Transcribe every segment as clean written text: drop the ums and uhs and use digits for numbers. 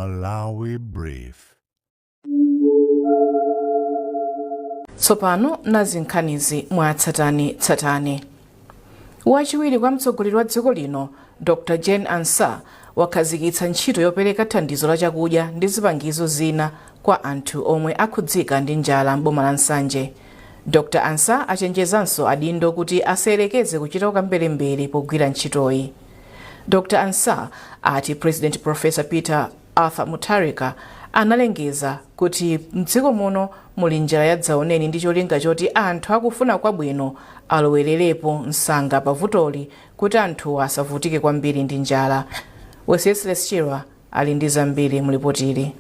Malawi Brief. Tsopano nazi nkhanizi mwatsatanetsatane. Wachiwiri kwa mtsogoleri wa dziko lino Dr. Jane Ansah wakhazikitsa ntchito yopereka thandizo la chakudya ndi zipangizo zina kwa anthu omwe akhudzika ndi njala m'boma la Nsanje. Dr. Ansah achenjezanso adindo kuti asayerekeze kuchita ukambelembere pogwira ntchitoyi. Dr. Ansah ati President Professor Peter Arthur Mutharika analengeza kuti mdziko muno muli njala yadzaoneni ndi cholinga choti anthu akufuna kwabwino alowererepo msanga pavutoli kuti anthu asavutike kwambiri ndi njala. Wesley Chirwa ali ndi zambiri mulipotili.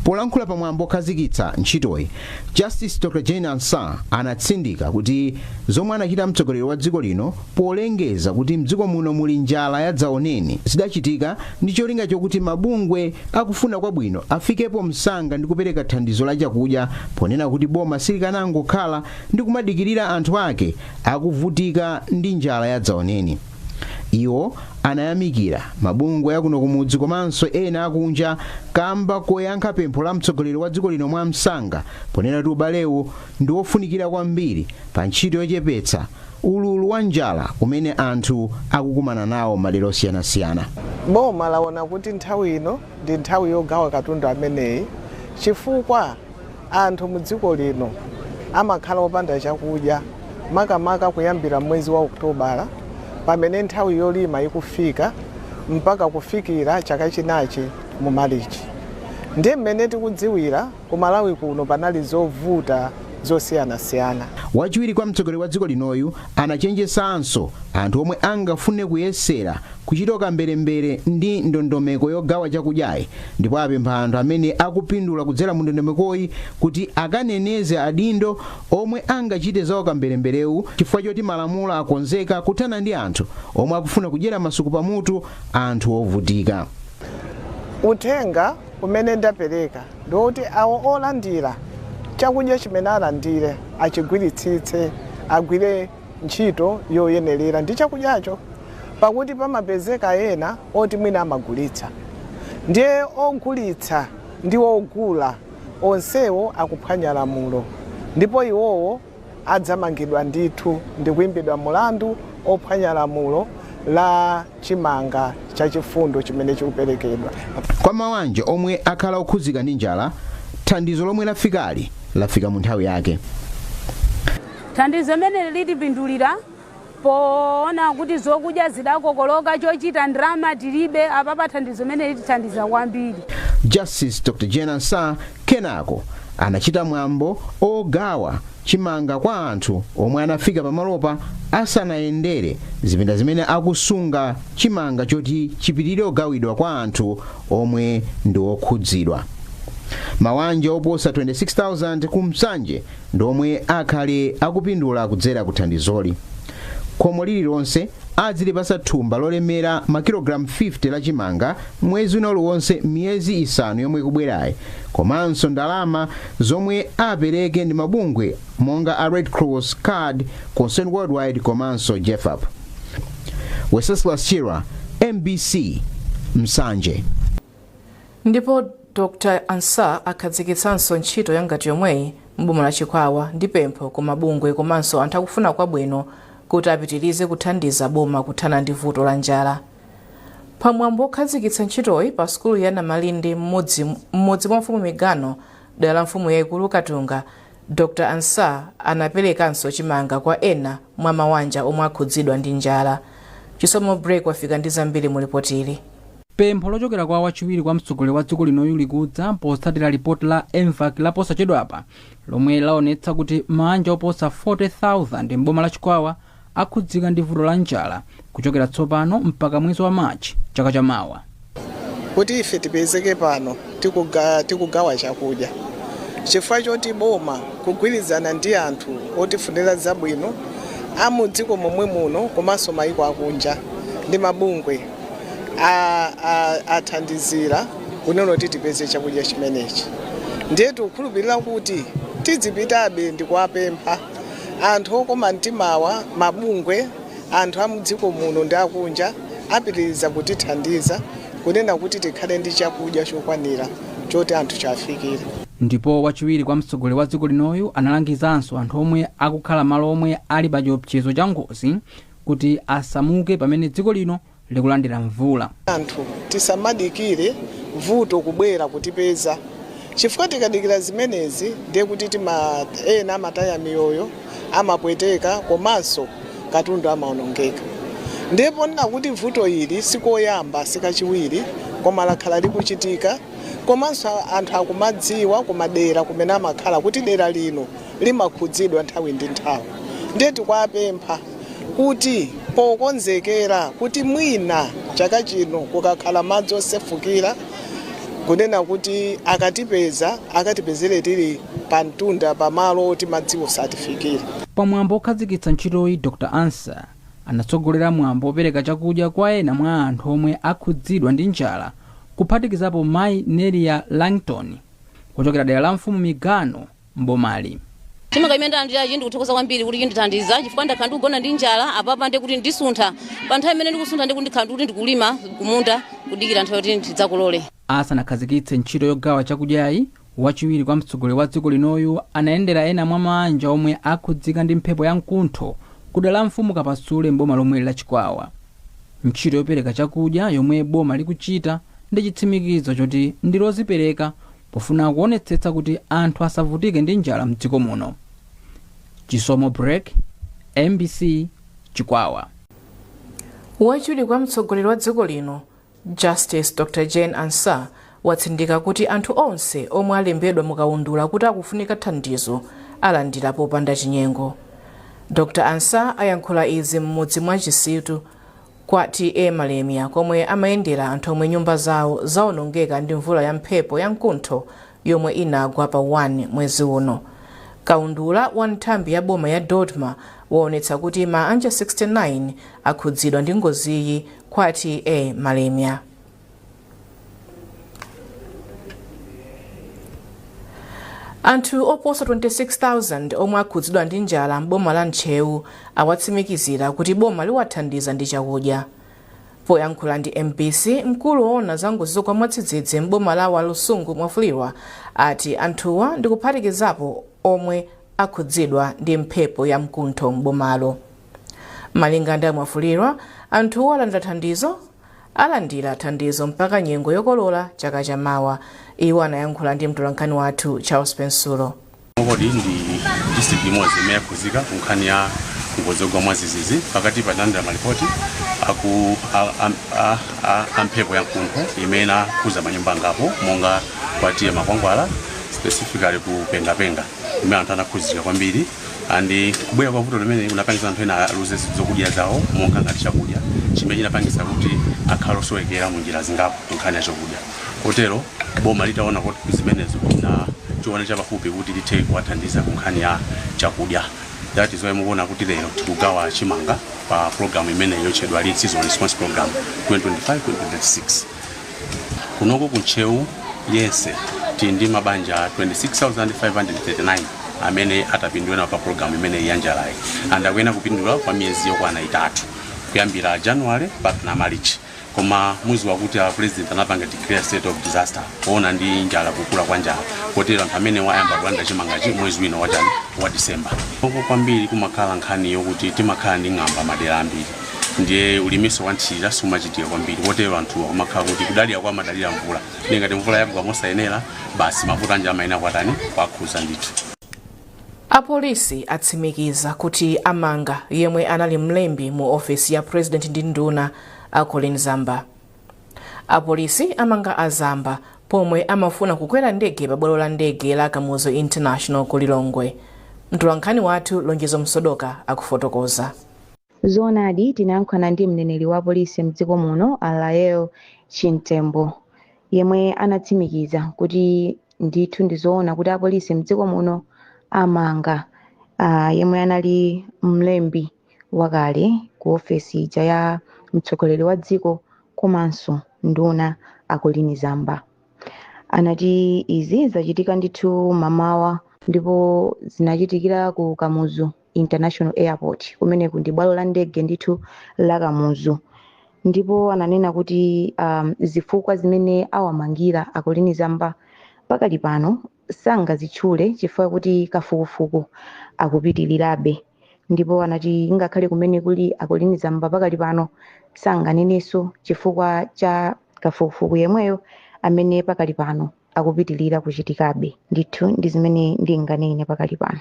Polankhula pamwambo okhazikitsa ntchitoyi, Justice Dr. Jane Ansah anatsindika kuti zomwe anachita mtsogoleri wa dziko lino polengeza kuti mdziko muno muli njala yadzaoneni zidachitika ndi cholinga chokuti mabungwe akufuna kwabwino afikepo msanga ndi kupereka thandizo la chakudya, ponena kuti boma silikanangokhala ndi kumadikirira anthu ake akuvutika ndi njala yadzaoneni. Iwo anayamikira mabungwe yakuno kumudzi komanso ena akunja kamba koyankha pempho la mtsogoleri wa dziko lino mwa msanga, ponena kuti ubalewu ndi wofunikira kwambiri pa ntchito yochepetsa ululu wa njala umene anthu akukumana nawo madera osiyanasiyana. Boma laona kuti nthawi ino ndi nthawi yogawa katundu ameneyi chifukwa anthu mu dziko lino amakhala opanda chakudya makamaka kuyambira mwezi wa Okutobala pamene nthawi yolima ikufika mpaka kufikira chaka chinachi mu Marichi. Ndiye mmene tikudziwira ku Malawi kuno panali zovuta zosiyanasiyana. Wachiwiri kwa mtsogoleri wa dziko linoyu anachenjesanso anthu omwe angafune kuyesera kuchita ukambelembere ndi ndondomeko yogawa chakudyayi, ndipo apempha anthu amene akupindula kudzera mu ndondomekoyi kuti akaneneze adindo omwe angachite za ukambelemberewu chifukwa choti malamulo akonzeka kuthana ndi anthu omwe akufuna kudyera masuku pamutu anthu ovutika. Uthenga umene ndapereka ndoti awo olandira chakudya chimene alandire achigwiritsitse, agwire ntchito yoyenerera ndi chakudyacho, pakuti pamapezeka ena oti mwina amagulitsa. Ndiye ogulitsa ndi ogula onsewo akuphwanya lamulo, ndipo iwowo adzamangidwa ndithu ndi kuimbidwa mulandu ophwanya lamulo la chimanga chachifundo chimene chikuperekedwa. Kwa mawanja omwe akhala okhuzika ndi njala, thandizo lomwe lafika mu nthawi yake. Thandizo mene litipindulira poona kuti zokudya zidakokoloka chochita ndrama tilibe apapa thandizo mene litithandiza kwambiri. Justice Dr. Jane Ansah kenako anachita mwambo ogawa chimanga kwa anthu omwe anafika pamalopa asanayendere zipinda zimene akusunga chimanga choti chipitirire ogawidwa kwa anthu omwe ndi okhudzidwa. Mawanja oposa 26,000 kumsanje ndomwe akhale akupindula kudzera kuthandizoli. Khomo lililonse adzilipasa thumba lolemera makilogramu 50 la chimanga mwezi uliwonse miyezi isanu yomwe ikubwerayi, komanso ndalama zomwe apereke ndi mabungwe monga a Red Cross, CARD, Concern Worldwide komanso JEFAP. Wesley Chirwa, MBC, Msanje. Ndipo Dr. Ansah akhazikitsanso ntchito yangati yomweyi m'boma la Chikwawa ndi pempho ku mabungwe komanso anthu akufuna kwabwino kuti apitirize kuthandiza boma kuthana ndi vuto la njala. Pamwambo okhazikitsa ntchitoyi pa sukulu ya Namalindi mmodzi mwa mfumu Migano dera la mfumu yaikulu Katunga, Dr. Ansah anaperekanso chimanga kwa ena mwa mawanja omwe akhudzidwa ndi njala. Chisomo break wafika ndi zambiri mulipotili. Pempho lochokera kwa wachiwiri kwa mtsogoleri wa dziko linoyu likudza potsatira ripoti la ENVAC laposachedwapa lomwe laonetsa kuti manja oposa 40,000 m'boma la Chikwawa akhudzika ndi vuto la njala kuchokera tsopano mpaka mwezi wa Machi chaka chamawa. Kuti ife tipezeke pano tikugawa chakudya chifukwa choti boma kugwirizana ndi anthu otifunira zabwino amudziko momwe muno komanso mayiko akunja ndi mabungwe athandizira kunena kuti tipeze chakudya chimenechi. Ndiye tikukhulupirira kuti tidzipitabe ndi kuwapempha anthu okoma mtimawa, mabungwe, anthu amudziko muno ndi akunja apitiriza kutithandiza kunena kuti tikhale ndi chakudya chokwanira choti anthu chafikire. Ndipo wachiwiri kwa mtsogoleri wa dziko linoyu analangizanso anthu omwe akukhala malo omwe ali pa chiopsezo cha ngozi kuti asamuke pamene dziko lino likulandira mvula. Anthu tisamadikire vuto kubwera kutipeza, chifukwa tikadikira zimenezi ndiye kuti ena amataya miyoyo, amapweteka, komanso katundu amaonongeka. Ndipo nina kuti vuto ili sikoyamba sikachiwiri koma lakhala likuchitika, komanso anthu akumadziwa kumadera kumene amakhala kuti dera lino limakhudzidwa nthawi ndi nthawi. Ndiye tikuwapempha kuti pokonzekera kuti mwina chaka chino kukakhala madzi osefukira, kunena kuti akatipezere tili pa mtunda pamalo oti madziwo satifikire. Pamwambo okhazikitsa ntchitoyi, Dr. Ansa anatsogolera mwambo opereka chakudya kwa ena mwa anthu omwe akhudzidwa ndi njala, kuphatikizapo mayi Nelia Langton kuchokera dera la mfumu Migano mbomali. Chimakaimenda ndira chindi kuthokoza kwambiri kuti chindithandiza chifukwa ndakhala ndikugona ndi njala apapa ndi kuti ndisuntha pa nthawi imene ndikusuntha ndi kuti ndikhala kuti ndikulima kumunda kudikira nthawi yoti ndidzakolole. Asanakhazikitse ntchito yogawa chakudyayi, wachiwiri kwa mtsogoleri wa dziko linoyu anayendera ena mwa mabanja omwe akhudzika ndi mphepo ya mkuntho kudera la mfumu Kapasule mboma lomwe la Chikwawa. Ntchito yopereka chakudya yomwe boma likuchita ndi chitsimikizo choti ndi lozipereka pofuna kuonetsetsa kuti anthu asavutike ndi njala mdziko muno. Chisomo Break, MBC, Chikwawa. Wachiwiri kwa mtsogoleri wa dziko lino Justice Dr. Jane Ansa watsindika kuti anthu onse omwe alembedwa mukaundula kuti akufunika thandizo alandira popanda chinyengo. Dr. Ansa ayankhula izi mmudzi mwa Chisitu kwa TA Malemia komwe amayendera anthu omwe nyumba zawo zaonongeka ndi mvula ya mphepo ya mkuntho yomwe inagwa pa 1 mwezi uno. Kaundula wa nthambi ya boma ya Dodma waonetsa kuti anja 69 akhudzidwa ndi ngoziyi kwa TA Malemia. Anthu oposa 26,000 omwe akhudzidwa ndi njala mboma la Ntcheu awatsimikizira kuti boma liwathandiza ndi chakudya. Poyankhula ndi MBC, mkulu woona za ngozi zogwa mwadzidzidzi mboma la Walusungu mwafulirwa ati anthuwa ndi kuphatikizapo omwe akhudzidwa ndi mphepo ya mkuntho mbomalo. Malinga ndi mwafulirwa, anthuwa alandira thandizo mpaka nyengo yokolola chaka chamawa. Iwo anayankhula ndi mtolankhani wathu Charles Pensulo. Mokodi ndi district imodzi imene yakhuzika kunkhani ya ngozi zogwa mwadzidzidzi pakati pa landira malipoti mphepo ya mkuntho imene akhuza manyumba angapo monga kwatiye Makwangwala, specifically ku Pengapenga imene anthu anakhuzika kwambiri, andi kubwera kwa vuto limene unapangisa anthu ena aluze zokudya zawo monga ngati chakudya chimene chinapangisa kuti akhale osowekera mu njira zingapo kunkhani ya chakudya. Kotero boma litaona kuti zimenezo na chiona chapafupi kuti lithe kuwathandiza kunkhani ya chakudya. That is why mukuona kuti lero tikugawa chimanga pa program imene yotchedwa Lead Season Response Program 2025-2026. Kunoko kuncheu yense tindi mabanja 26,539 amene atapindula pa program imene yanjalayi. Andakuyena kupindula kwa miyezi yokwana 3 kuyambira January mpaka na March. Koma mwezi wakuti president anapanga declare state of disaster kuona ndi njala kukula kwa njala. Kotero anthu amene wayamba kulanda chimangachi mwezi wino wa December. Koko kwambiri kumakhala nkhani yokuti timakhala ndi ng'amba madera ambiri. Ndiye ulimiso wa nthira sumachitika kwambiri. Kotero anthu amakhala kuti kudalira kwa madalira mvula. Ngati mvula yagwa mosayenera basi mavuto anja amaina kwatani kwakhuza ndithu. Apolisi atsimikiza kuti amanga yemwe anali mlembi mu ofisi ya president ndi nduna Colin Zamba. Apolisi amanga azamba pomwe amafuna kukwera ndege pa bwalo la ndege la Kamuzu International ku Lilongwe. Mtolankhani wathu Lonjezo Msodoka akufotokoza. Zonadi tinayankhana ndi mneneri wa polisi mdziko muno Lero Chintembo yemwe anatsimikiza kuti ndithu ndizoona kuti apolisi mdziko muno amanga yemwe anali mlembi wakale ku ofesi ya mtsogoleri wa dziko komanso nduna Colin Zamba. Anati izi zachitika ndithu mamawa ndipo zinachitikira ku Kamuzu International Airport kumene ndi bwalo la ndege ndithu la Kamuzu. ndipo ananena kuti zifukwa zimene awamangira akolini zamba pakali pano sangazitchule chifukwa kuti kafukufuku akupitirirabe, ndipo anati ngakhale kumene kuli akolini zamba pakali pano sanganenenso chifukwa cha kafukufuku yemweyo amene pakali pano akupitirira kuchitikabe. Ndithu ndi zimene ndinganene pakali pano.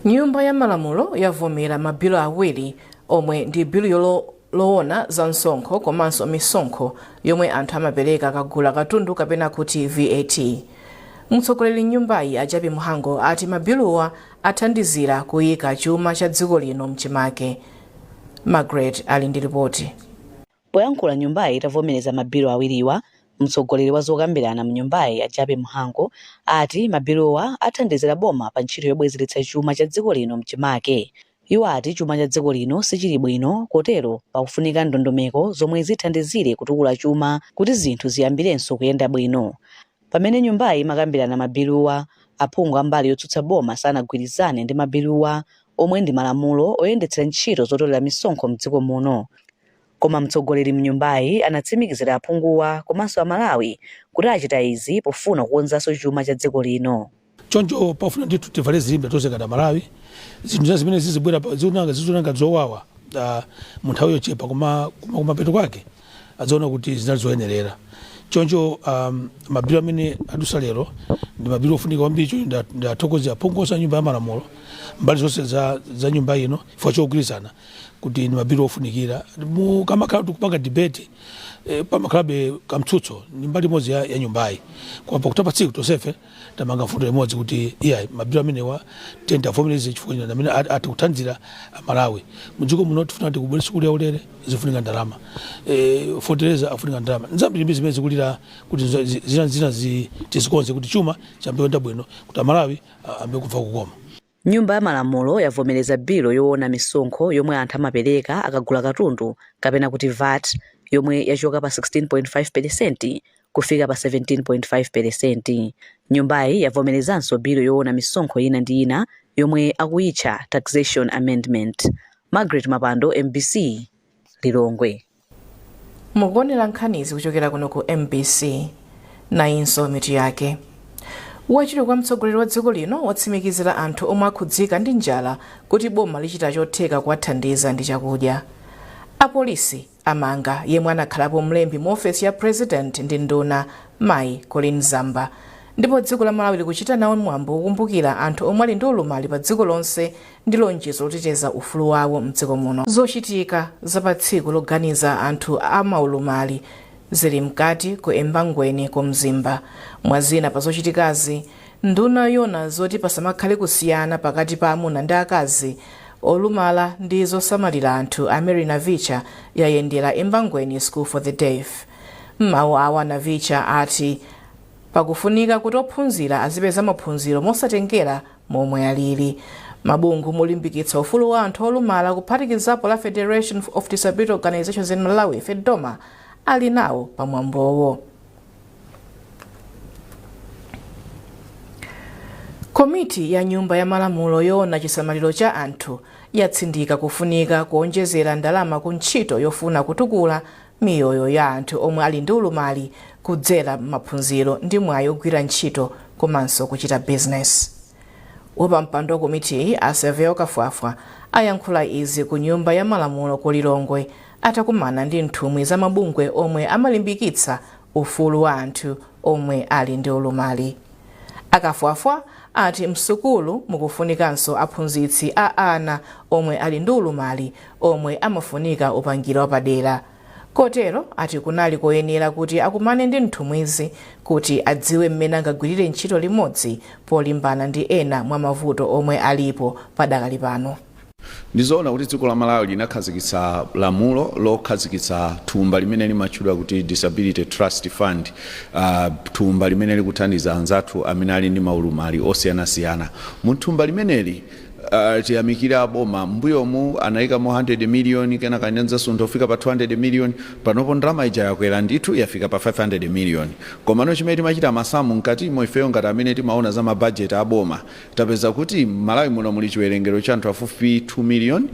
Nyumba ya Malamulo yavomera mabilo awiri omwe ndi bilo loona za msonkho komanso misonkho yomwe anthu amapereka akagula katundu kapena kuti VAT. Mtsogoleri nyumbayi Ajabi Muhango ati mabilowa athandizira kuyika chuma cha dziko lino mchimake. Margaret ali ndi ripoti. Poyankhula nyumbayi itavomereza mabilo awiriwa, mtsogoleri wa zokambirana mnyumbayi Ajabi Muhango ati mabilowa athandizira boma pa ntchito yobwezeretsa chuma cha dziko lino mchimake. Iwo ati chuma cha dziko lino sichili bwino, kotero pakufunika ndondomeko zomwe zithandizire kutukula chuma kuti zinthu ziyambirenso kuyenda bwino. Pamene nyumbayi imakambirana mabilowa, aphungu ambali yotsutsa boma sanagwirizane ndi mabilowa omwe ndi malamulo oyendetsera ntchito zotolera misonkho mdziko muno. Koma mtsogoleri mnyumbayi anatsimikizira aphunguwa komanso Malawi kuti achita izi pofuna kukonzanso chuma cha dziko lino. Choncho pafuna ndithu tivale zilimbe tonse ngati Malawi, zinthu zimene zizibwera zizunanga zowawa mu nthawi yochepa koma kumapeto kwake adziona kuti zinali zoyenerera. Choncho mabilo amene adusa lero ndi mabilo ofunika kwambiri, ndathokoza aphungu onse a nyumba ya Malamulo mbali zonse za nyumba ino chifukwa chogwirizana kuti ndi mabilo ofunikira. Kamakhala tikupanga debate pamakhalabe kamtsutso ndi mbali imodzi ya nyumbayi, koma pakutapa tsiku tonsefe tamanga mfundo imodzi kuti iya mabilo amenewa tenda avomereze chifukwa amene atikuthandizira Malawi. Mdziko muno tifuna tikubwera sukulu ya ulere zifunika ndalama, fotereza afunika ndalama, nzambiri zimene zikulira kuti zina tizikonze kuti chuma chambeyenda bwino kuti Malawi ambe kumva kukoma. Nyumba ya Malamulo yavomereza bilo yoona misonkho yomwe anthu amapereka akagula katundu kapena kuti VAT yomwe yachoka pa 16.5% kufika pa 17.5%. Nyumbayi yavomerezanso bilo yoona misonkho ina ndi ina yomwe akuyitcha Taxation Amendment. Margaret Mapando, MBC, Lilongwe. Mukuonera nkhanizi kuchokera kuno ku MBC nayinso mitu yake. Wachiro kwa mtsogoleri wa dziko lino watsimikizira anthu omwe akhudzika ndi njala kuti boma lichita chotheka kuwathandiza ndi chakudya. Apolisi amanga yemwe anakhalapo mlembi mu ofesi ya president ndi nduna Mayi Colin Zamba, ndipo dziko la Malawi likuchita nawo mwambo wokumbukira anthu omwe ali ndi ulumali pa dziko lonse ndi lonjezo loteteza ufulu wawo mdziko muno. Zochitika za pa tsiku loganiza anthu amaulumali zili mkati ku embangweni ku mzimba. Mwazina pa zochitikazi, nduna yona zoti pasamakhale kusiyana pakati pa amuna ndi akazi olumala ndi zosamalira anthu Mary Navicha yayendera embangweni School for the Deaf. Mawu awa Navicha ati pakufunika kuti ophunzira azipeza maphunziro mosatengera momwe alili. Mabungu mulimbikitsa ufulu wa anthu olumala kuphatikizapo la Federation of Disability Organizations in Malawi, FEDOMA, ali nawo pamwambowo. Komiti ya nyumba ya Malamulo yoona chisamaliro cha anthu yatsindika kufunika kuonjezera ndalama ku ntchito yofuna kutukula miyoyo ya anthu omwe ali ndi ulumali kudzera maphunziro ndi mwayi ogwira ntchito komanso kuchita business. Wapampando wa komiti Aseveo Kafwafwa ayankhula izi ku nyumba ya Malamulo ku Lilongwe atakumana ndi nthumwi za mabungwe omwe amalimbikitsa ufulu wa anthu omwe ali ndi ulumali. Akafwafwa ati msukulu mukufunikanso aphunzitsi a ana omwe ali ndi ulumali omwe amafunika upangiro wapadera. Kotero ati kunali koyenera kuti akumane ndi nthumwizi kuti adziwe mmene angagwirire ntchito limodzi polimbana ndi ena mwa mavuto omwe alipo padakali pano. Ndizoona kuti dziko la Malawi linakhazikitsa lamulo lokhazikitsa thumba limene limatchedwa kuti Disability Trust Fund, thumba limene likuthandiza anzathu amene ali ndi maulumali osiyanasiyana. Mu thumba limeneli tiyamikira boma mbuyomu anayikamo 100 million kena kanyanza sunthu ofika pa 200 million, panopo ndalama ija yakwera ndithu yafika pa 500 million. Komano chimene timachita masamu mkatimo ifeyo ngati amene timaona za mabudget a boma tapeza kuti Malawi muno muli chiwerengero cha anthu afupi 2 million